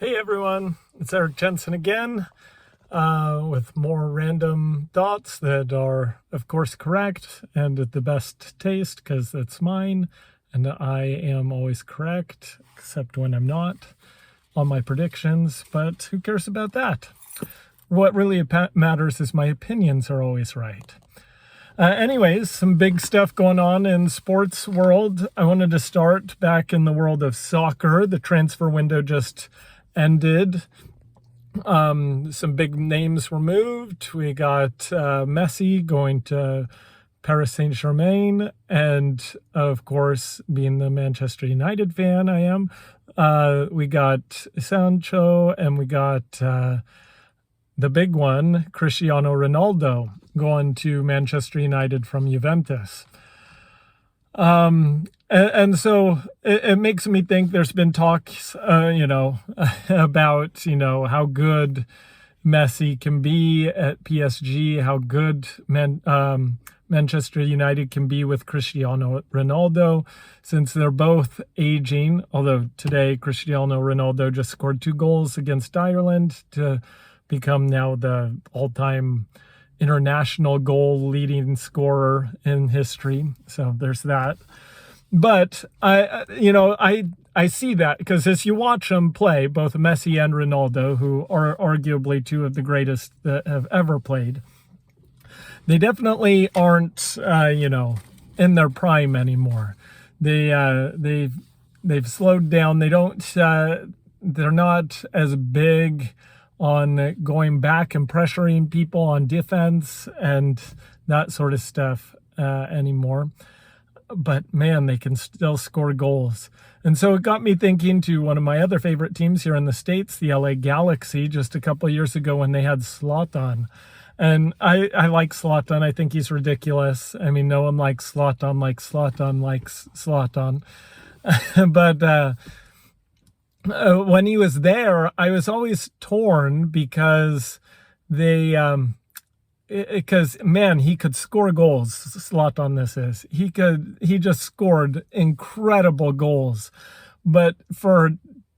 Hey everyone, it's Eric Jensen again with more random thoughts that are, of course, correct and at the best taste because that's mine, and I am always correct, except when I'm not on my predictions, but who cares about that? What really matters is my opinions are always right. Anyways, some big stuff going on in sports world. I wanted to start back in the world of soccer. The transfer window just ended. Some big names were moved. We got Messi going to Paris Saint-Germain, and of course, being the Manchester United fan I am, we got Sancho, and we got the big one, Cristiano Ronaldo, going to Manchester United from Juventus. And so it makes me think there's been talks, about, how good Messi can be at PSG, how good Manchester United can be with Cristiano Ronaldo, since they're both aging. Although today Cristiano Ronaldo just scored 2 goals against Ireland to become now the all-time international goal leading scorer in history. So there's that. But I see that because as you watch them play, both Messi and Ronaldo, who are arguably two of the greatest that have ever played, they definitely aren't in their prime anymore. They've slowed down. They're not as big on going back and pressuring people on defense and that sort of stuff anymore. But man, they can still score goals. And so it got me thinking to one of my other favorite teams here in the States, the LA Galaxy, just a couple of years ago when they had Zlatan. And I like Zlatan. I think he's ridiculous. I mean, no one likes Zlatan like Zlatan likes Zlatan. But when he was there, I was always torn because man, he could score goals. Zlatan, this is. He just scored incredible goals. But for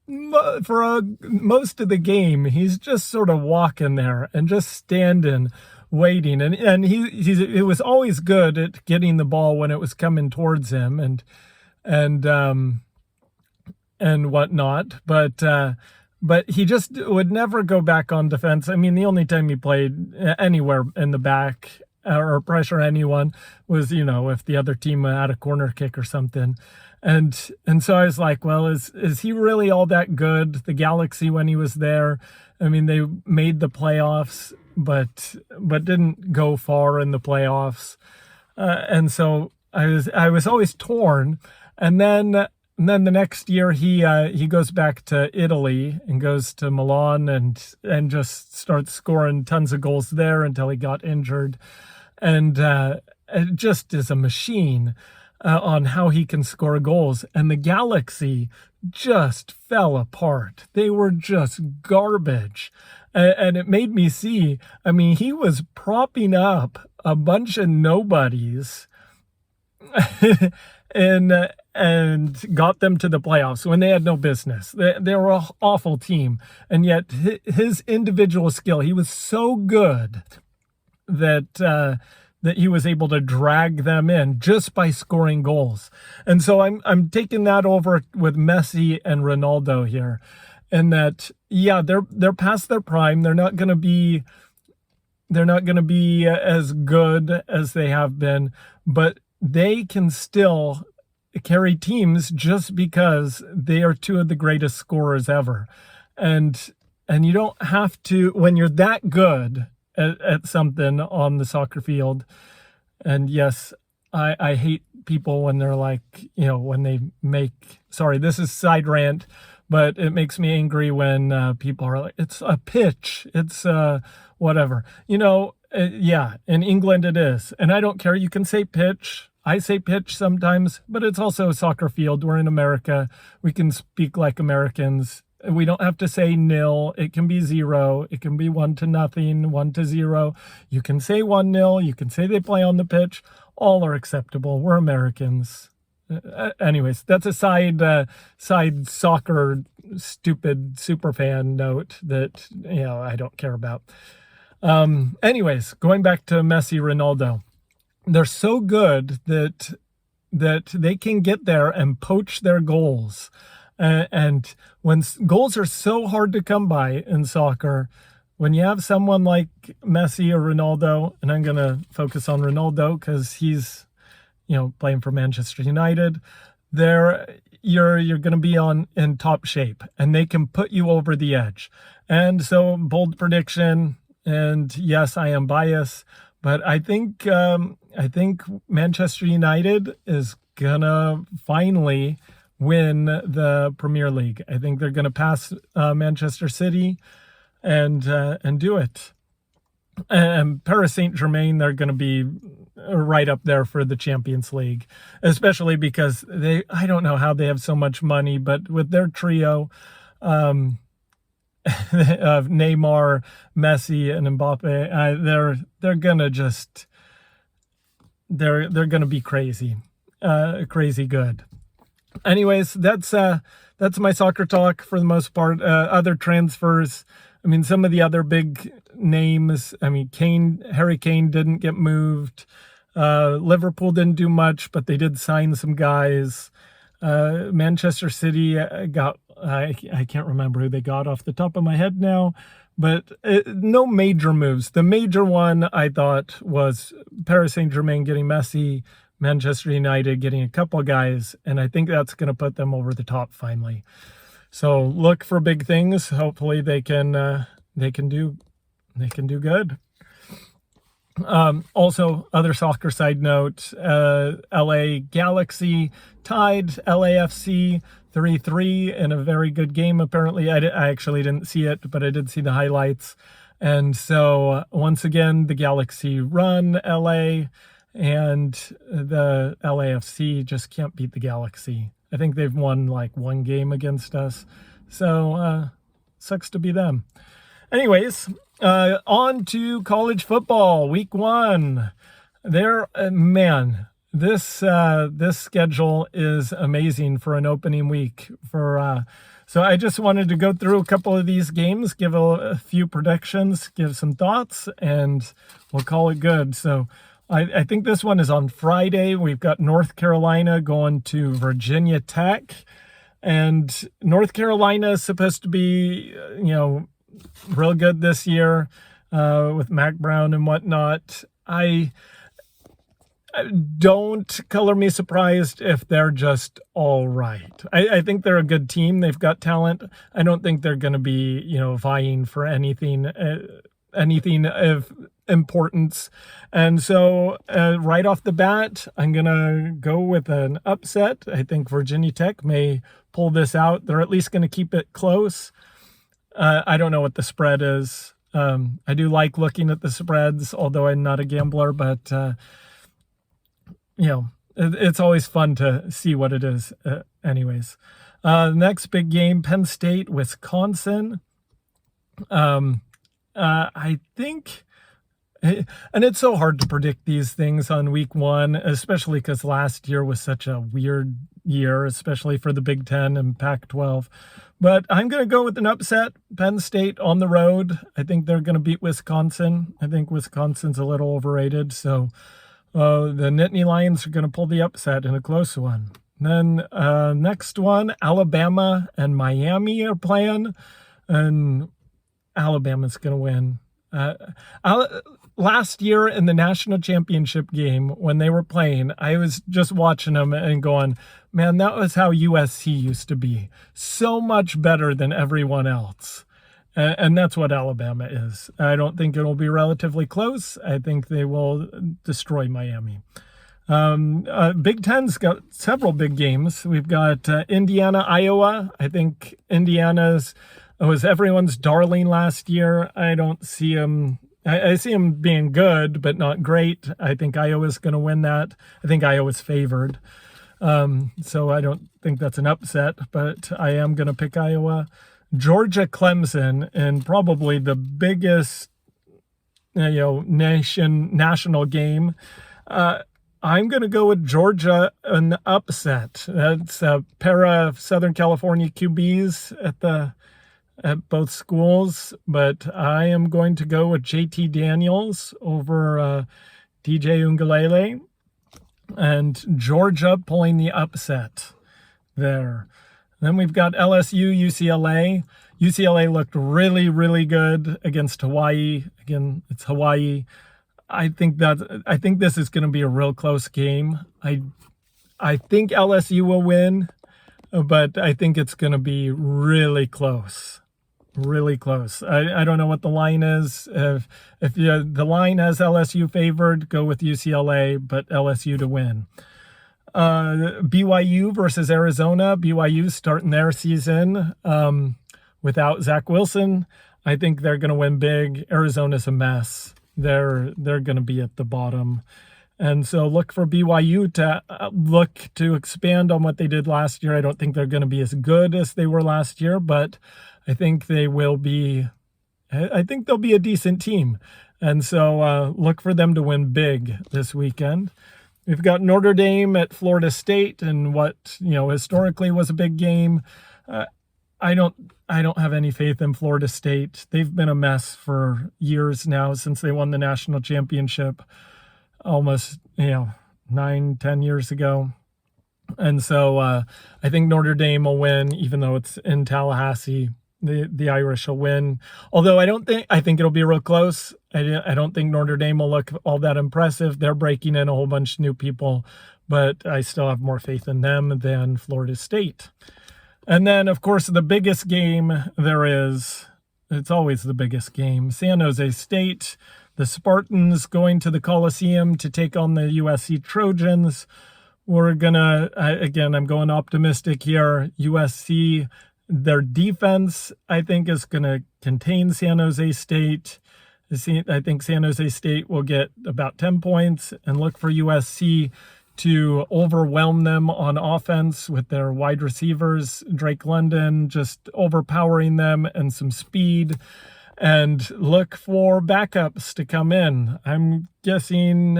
most of the game, he's just sort of walking there and just standing, waiting. And he was always good at getting the ball when it was coming towards him and whatnot, but he just would never go back on defense. I mean, the only time he played anywhere in the back or pressure anyone was, if the other team had a corner kick or something. And so I was like, well, is he really all that good? The Galaxy, when he was there, I mean, they made the playoffs, but didn't go far in the playoffs. And so I was always torn. And then the next year he goes back to Italy and goes to Milan and just starts scoring tons of goals there until he got injured, and it just is a machine on how he can score goals. And the Galaxy just fell apart. They were just garbage, and it made me see. I mean, he was propping up a bunch of nobodies. and got them to the playoffs when they had no business. They were an awful team. And yet his individual skill, he was so good that he was able to drag them in just by scoring goals. And so I'm taking that over with Messi and Ronaldo here. And that, yeah, they're past their prime. They're not going to be as good as they have been, but they can still carry teams just because they are two of the greatest scorers ever. And you don't have to, when you're that good at something on the soccer field. And yes, I hate people when they're like, when they sorry, this is side rant, but it makes me angry when people are like, it's a pitch, it's whatever. Yeah, in England it is. And I don't care. You can say pitch. I say pitch sometimes, but it's also a soccer field. We're in America. We can speak like Americans. We don't have to say nil. It can be 0. It can be 1-0, 1-0. You can say 1-0. You can say they play on the pitch. All are acceptable. We're Americans. Anyways, that's a side soccer stupid superfan note that, I don't care about. Anyways, going back to Messi, Ronaldo, they're so good that they can get there and poach their goals. And when goals are so hard to come by in soccer, when you have someone like Messi or Ronaldo, and I'm going to focus on Ronaldo because he's, playing for Manchester United, you're going to be in top shape, and they can put you over the edge. And so, bold prediction, and yes, I am biased, but I think Manchester United is gonna finally win the Premier League. I think they're gonna pass Manchester City and do it. And Paris Saint-Germain, they're going to be right up there for the Champions League, especially because I don't know how they have so much money, but with their trio of Neymar, Messi, and Mbappe, they're gonna be crazy good. Anyways, that's my soccer talk for the most part. Other transfers, I mean, some of the other big names, Harry Kane didn't get moved. Liverpool didn't do much, but they did sign some guys. Manchester City got, I can't remember who they got off the top of my head now, but no major moves. The major one I thought was Paris Saint-Germain getting Messi, Manchester United getting a couple guys, and I think that's going to put them over the top finally. So look for big things. Hopefully they can do good. Also, other soccer side note, LA Galaxy tied LAFC 3-3 in a very good game. Apparently, I actually didn't see it, but I did see the highlights. And so once again, the Galaxy run LA, and the LAFC just can't beat the Galaxy. I think they've won like one game against us. So sucks to be them. Anyways, on to college football, week 1. This schedule is amazing for an opening week. So I just wanted to go through a couple of these games, give a few predictions, give some thoughts, and we'll call it good. So I think this one is on Friday. We've got North Carolina going to Virginia Tech, and North Carolina is supposed to be, real good this year with Mac Brown and whatnot. I don't color me surprised if they're just all right. I think they're a good team. They've got talent. I don't think they're going to be, vying for anything of importance. And so right off the bat, I'm going to go with an upset. I think Virginia Tech may pull this out. They're at least going to keep it close. I don't know what the spread is. I do like looking at the spreads, although I'm not a gambler, but, it's always fun to see what it is. Anyways, next big game, Penn State, Wisconsin. I think, and it's so hard to predict these things on week 1, especially because last year was such a weird year, especially for the Big Ten and Pac-12. But I'm going to go with an upset. Penn State on the road. I think they're going to beat Wisconsin. I think Wisconsin's a little overrated. So the Nittany Lions are going to pull the upset in a close one. Then next one, Alabama and Miami are playing. And Alabama's going to win. Last year in the national championship game, when they were playing, I was just watching them and going, man, that was how USC used to be. So much better than everyone else. And that's what Alabama is. I don't think it'll be relatively close. I think they will destroy Miami. Big Ten's got several big games. We've got Indiana, Iowa. I think Indiana's was everyone's darling last year. I don't see them. I see them being good, but not great. I think Iowa's going to win that. I think Iowa's favored. So I don't think that's an upset, but I am going to pick Iowa. Georgia, Clemson, and probably the biggest, national game. I'm going to go with Georgia, an upset. That's a pair of Southern California QBs at both schools, but I am going to go with JT Daniels over DJ Ungalele, and Georgia pulling the upset there. Then we've got LSU, UCLA. UCLA looked really, really good against Hawaii. Again, it's Hawaii. I think this is going to be a real close game. I think LSU will win, but I think it's going to be really close. Really close. I don't know what the line is. If the line has LSU favored, go with UCLA, but LSU to win. BYU versus Arizona. BYU starting their season without Zach Wilson. I think they're going to win big. Arizona's a mess. They're going to be at the bottom. And so look for BYU to look to expand on what they did last year. I don't think they're going to be as good as they were last year, but I think they will be. I think they'll be a decent team. And so look for them to win big this weekend. We've got Notre Dame at Florida State, and what historically was a big game. I don't have any faith in Florida State. They've been a mess for years now since they won the national championship almost 9-10 years ago. And so I think Notre Dame will win, even though it's in Tallahassee. The Irish will win. Although I think it'll be real close. I don't think Notre Dame will look all that impressive. They're breaking in a whole bunch of new people, but I still have more faith in them than Florida State. And then, of course, the biggest game there is, it's always the biggest game, San Jose State, the Spartans going to the Coliseum to take on the USC Trojans. We're I'm going optimistic here. USC, their defense, I think, is going to contain San Jose State. I think San Jose State will get about 10 points, and look for USC to overwhelm them on offense with their wide receivers, Drake London, just overpowering them, and some speed. And look for backups to come in. I'm guessing,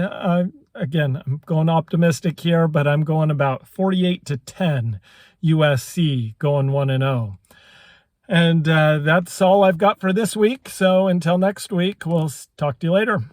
again, I'm going optimistic here, but I'm going about 48-10 USC going 1-0. And that's all I've got for this week. So until next week, we'll talk to you later.